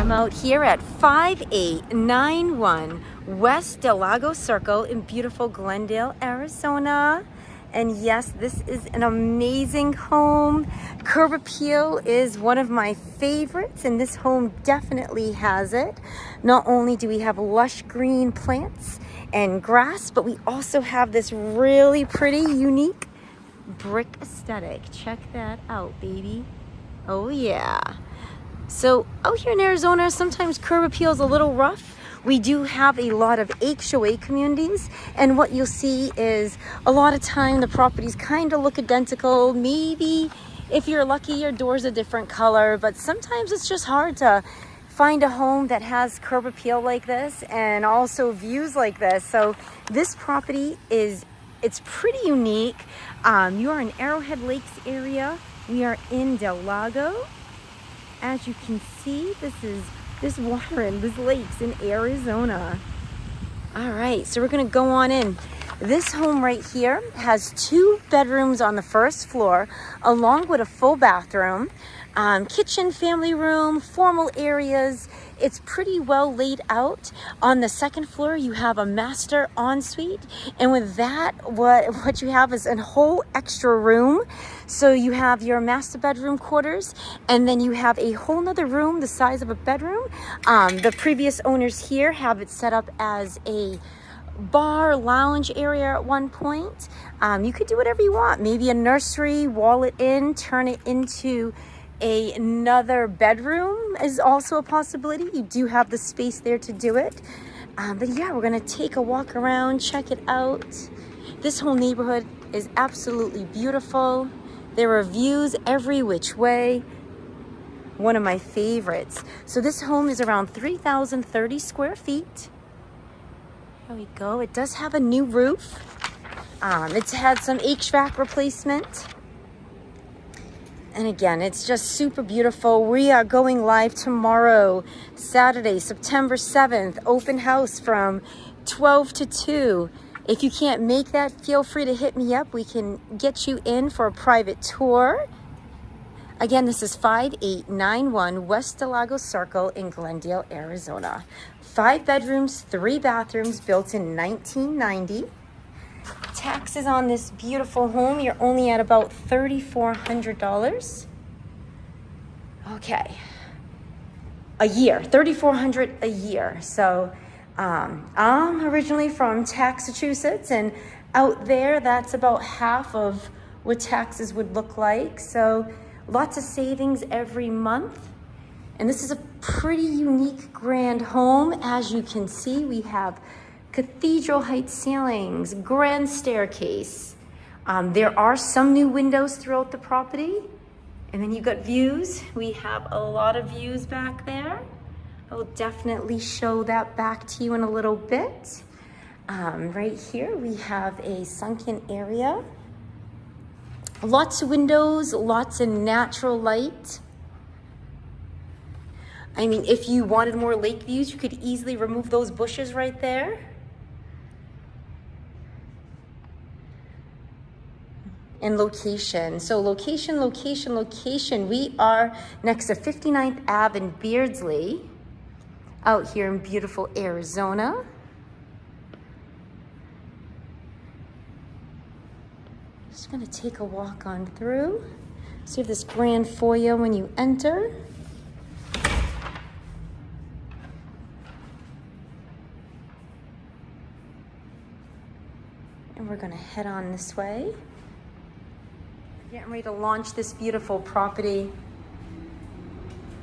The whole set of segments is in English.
I'm out here at 5891 West Del Lago Circle in beautiful Glendale, Arizona. And yes, this is an amazing home. Curb appeal is one of my favorites, and this home definitely has it. Not only do we have lush green plants and grass, but we also have this really pretty, unique brick aesthetic. Check that out, baby. Oh yeah. So out here in Arizona, sometimes curb appeal is a little rough. We do have a lot of HOA communities, and what you'll see is a lot of time the properties kind of look identical. Maybe if you're lucky, your door's a different color, but sometimes it's just hard to find a home that has curb appeal like this and also views like this. So this property it's pretty unique. You are in Arrowhead Lakes area. We are in Del Lago. As you can see, this water and this lake's in Arizona. All right, so we're gonna go on in. This home right here has 2 bedrooms on the first floor, along with a full bathroom, kitchen, family room, formal areas. It's pretty well laid out. On the second floor, you have a master ensuite, and with that, what you have is a whole extra room. So you have your master bedroom quarters, and then you have a whole nother room the size of a bedroom. The previous owners here have it set up as a bar lounge area at one point. You could do whatever you want. Maybe a nursery, wall it in, turn it into another bedroom is also a possibility. You do have the space there to do it. But yeah, we're gonna take a walk around, check it out. This whole neighborhood is absolutely beautiful. There are views every which way. One of my favorites. So this home is around 3,030 square feet. There we go. It does have a new roof. It's had some HVAC replacement. And again, it's just super beautiful. We are going live tomorrow, Saturday, September 7th, open house from 12 to 2. If you can't make that, feel free to hit me up. We can get you in for a private tour. Again, this is 5891 West Del Lago Circle in Glendale, Arizona. 5 bedrooms, 3 bathrooms, built in 1990. Taxes on this beautiful home, you're only at about $3,400. Okay, a year, $3,400 a year. So I'm originally from Massachusetts, and out there, that's about half of what taxes would look like. So lots of savings every month. And this is a pretty unique grand home. As you can see, we have cathedral height ceilings, grand staircase. There are some new windows throughout the property. And then you've got views. We have a lot of views back there. I will definitely show that back to you in a little bit. Right here, we have a sunken area. Lots of windows, lots of natural light. I mean, if you wanted more lake views, you could easily remove those bushes right there. And location. So location. We are next to 59th Ave in Beardsley, out here in beautiful Arizona. Just gonna take a walk on through. So you have this grand foyer when you enter. And we're gonna head on this way. Getting ready to launch this beautiful property.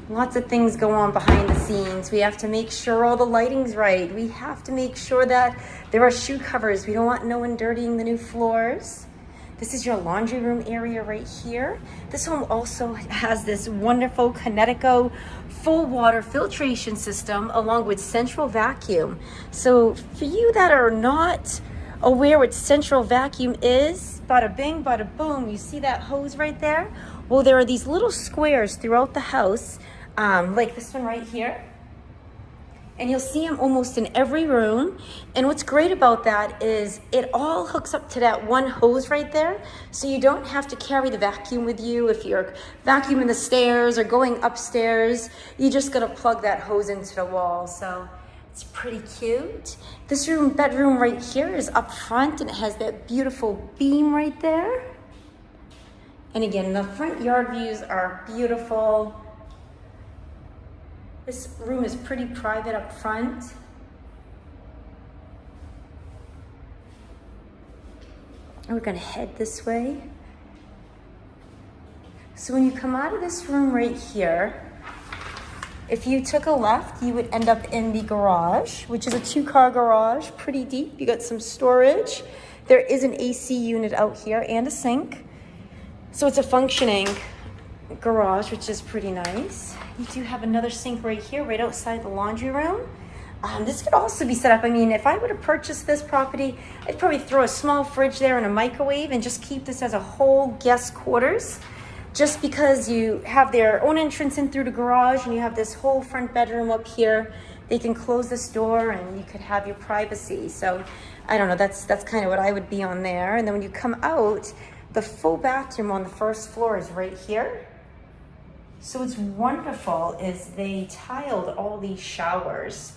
Lots of things go on behind the scenes. We have to make sure all the lighting's right. We have to make sure that there are shoe covers. We don't want no one dirtying the new floors. This is your laundry room area right here. This home also has this wonderful Connecticut full water filtration system along with central vacuum. So for you that are not aware what central vacuum is, bada bing, bada boom, you see that hose right there? Well, there are these little squares throughout the house, like this one right here. And you'll see them almost in every room. And what's great about that is it all hooks up to that one hose right there. So you don't have to carry the vacuum with you. If you're vacuuming the stairs or going upstairs, you just gotta plug that hose into the wall. So it's pretty cute. This bedroom right here is up front and it has that beautiful beam right there. And again, the front yard views are beautiful. This room is pretty private up front. And we're gonna head this way. So when you come out of this room right here, if you took a left, you would end up in the garage, which is a 2-car garage, pretty deep. You got some storage. There is an AC unit out here and a sink. So it's a functioning garage, which is pretty nice. You do have another sink right here, right outside the laundry room. This could also be set up. I mean, if I were to purchase this property, I'd probably throw a small fridge there and a microwave and just keep this as a whole guest quarters. Just because you have their own entrance in through the garage and you have this whole front bedroom up here, they can close this door and you could have your privacy. So I don't know, that's kind of what I would be on there. And then when you come out, the full bathroom on the first floor is right here. So what's wonderful is they tiled all these showers,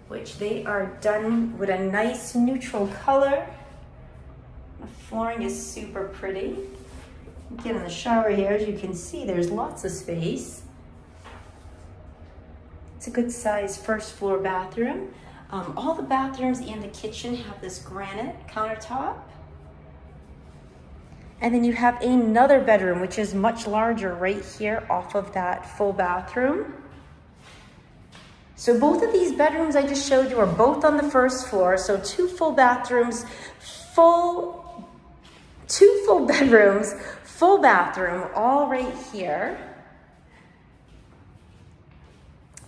which they are done with a nice neutral color. The flooring is super pretty. Get in the shower here, as you can see, there's lots of space. It's a good size first floor bathroom. All the bathrooms and the kitchen have this granite countertop. And then you have another bedroom, which is much larger right here off of that full bathroom. So both of these bedrooms I just showed you are both on the first floor. So 2 full bathrooms, 2 full bedrooms, full bathroom, all right here.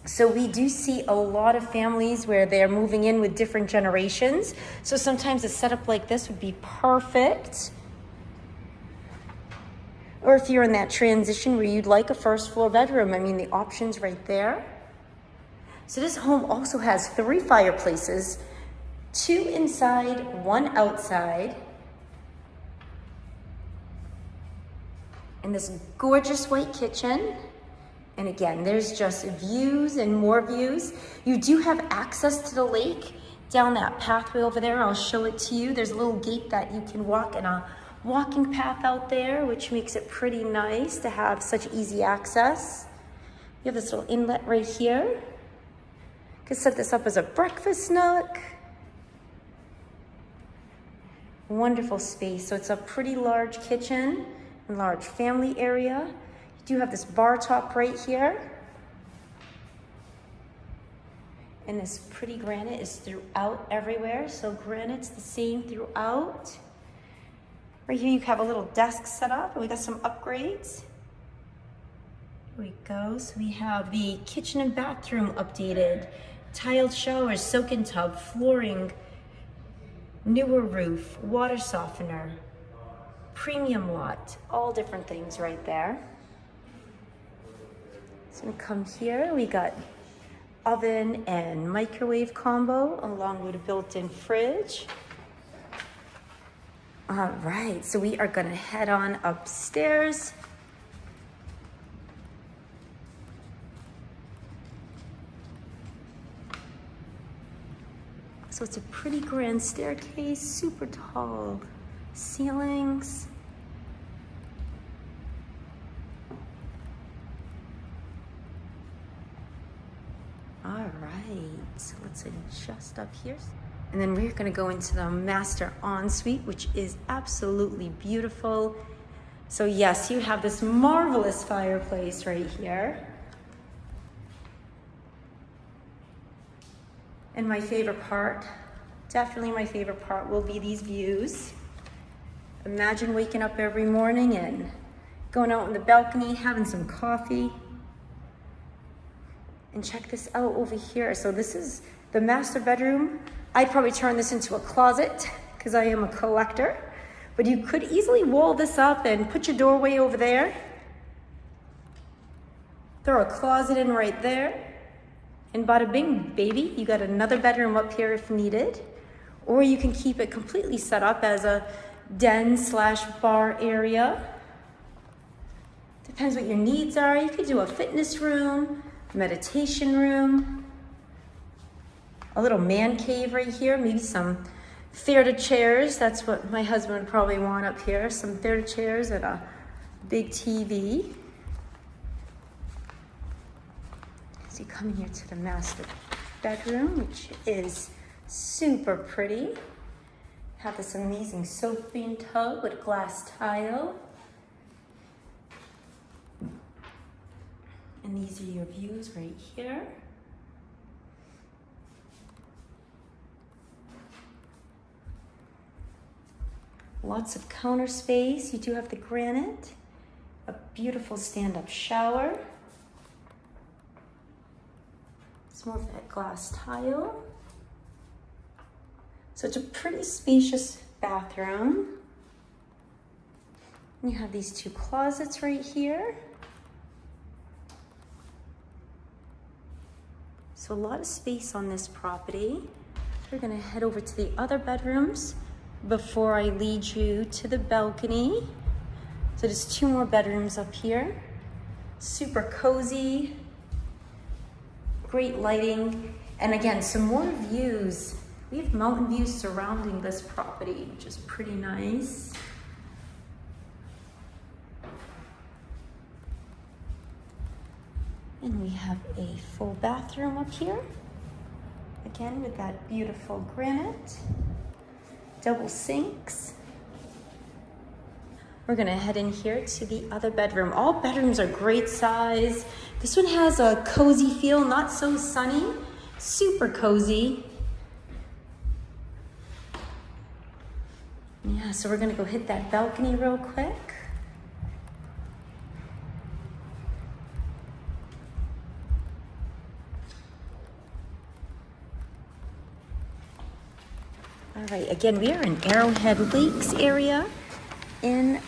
So we do see a lot of families where they're moving in with different generations. So sometimes a setup like this would be perfect. Or if you're in that transition where you'd like a first floor bedroom, I mean, the option's right there. So this home also has 3 fireplaces, 2 inside, 1 outside. And this gorgeous white kitchen. And again, there's just views and more views. You do have access to the lake down that pathway over there. I'll show it to you. There's a little gate that you can walk in a walking path out there, which makes it pretty nice to have such easy access. You have this little inlet right here. You could set this up as a breakfast nook. Wonderful space. So it's a pretty large kitchen and large family area. You do have this bar top right here. And this pretty granite is throughout everywhere. So granite's the same throughout. Right here you have a little desk set up and we got some upgrades. Here we go. So we have the kitchen and bathroom updated. Tiled showers, soak-in tub, flooring, newer roof, water softener, premium lot, all different things right there. So we come here, we got oven and microwave combo along with a built-in fridge. All right, so we are gonna head on upstairs. So it's a pretty grand staircase, super tall ceilings. All right, so let's adjust up here. And then we're gonna go into the master ensuite, which is absolutely beautiful. So yes, you have this marvelous fireplace right here. And my favorite part, definitely my favorite part, will be these views. Imagine waking up every morning and going out on the balcony, having some coffee. And check this out over here. So this is the master bedroom. I'd probably turn this into a closet because I am a collector. But you could easily wall this up and put your doorway over there. Throw a closet in right there. And bada bing, baby, you got another bedroom up here if needed. Or you can keep it completely set up as a den slash bar area. Depends what your needs are. You could do a fitness room, meditation room, a little man cave right here, maybe some theater chairs. That's what my husband would probably want up here. Some theater chairs and a big TV. So you come in here to the master bedroom, which is super pretty. Have this amazing soaping tub with glass tile. And these are your views right here. Lots of counter space. You do have the granite. A beautiful stand-up shower. It's more of that glass tile. So it's a pretty spacious bathroom. And you have these two closets right here. So a lot of space on this property. We're gonna head over to the other bedrooms before I lead you to the balcony. So there's two more bedrooms up here. Super cozy, great lighting. And again, some more views. We have mountain views surrounding this property, which is pretty nice. And we have a full bathroom up here. Again, with that beautiful granite. Double sinks. We're gonna head in here to the other bedroom. All bedrooms are great size. This one has a cozy feel, not so sunny, super cozy. Yeah, so we're gonna go hit that balcony real quick. All right, again, we are in Arrowhead Lakes area in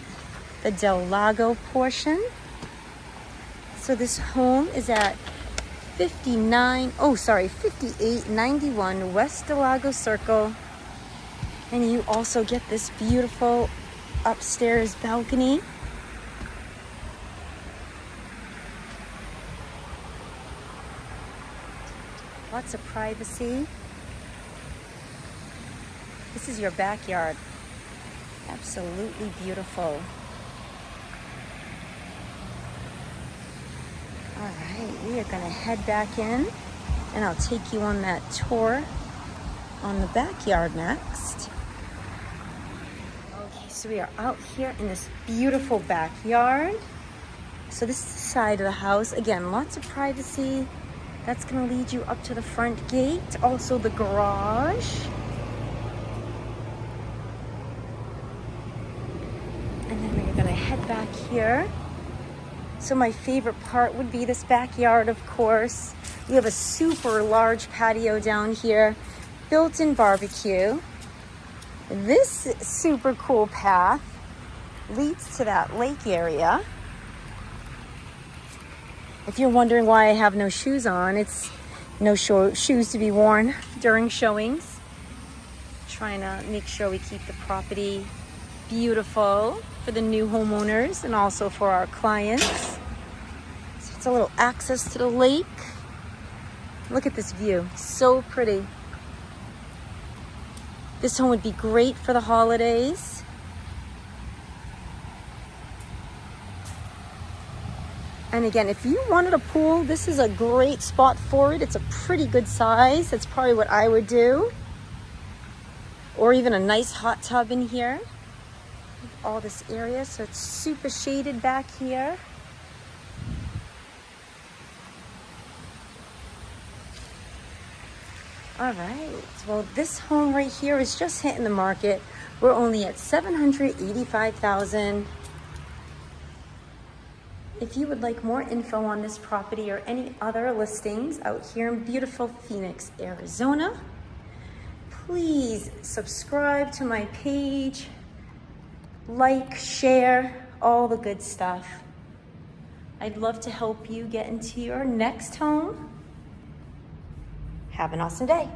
the Del Lago portion. So this home is at 5891 West Del Lago Circle. And you also get this beautiful upstairs balcony. Lots of privacy. This is your backyard. Absolutely beautiful. All right, we are gonna head back in and I'll take you on that tour on the backyard next. Okay, so we are out here in this beautiful backyard. So this is the side of the house. Again, lots of privacy. That's gonna lead you up to the front gate. Also the garage. And then we're gonna head back here. So my favorite part would be this backyard, of course. We have a super large patio down here, built-in barbecue. This super cool path leads to that lake area. If you're wondering why I have no shoes on, it's no shoes to be worn during showings. Trying to make sure we keep the property beautiful for the new homeowners and also for our clients. So it's a little access to the lake. Look at this view, so pretty. This home would be great for the holidays. And again, if you wanted a pool, this is a great spot for it. It's a pretty good size. That's probably what I would do. Or even a nice hot tub in here. All this area, so it's super shaded back here. All right, well, this home right here is just hitting the market. We're only at $785,000. If you would like more info on this property or any other listings out here in beautiful Phoenix, Arizona, please subscribe to my page. Like, share, all the good stuff. I'd love to help you get into your next home. Have an awesome day.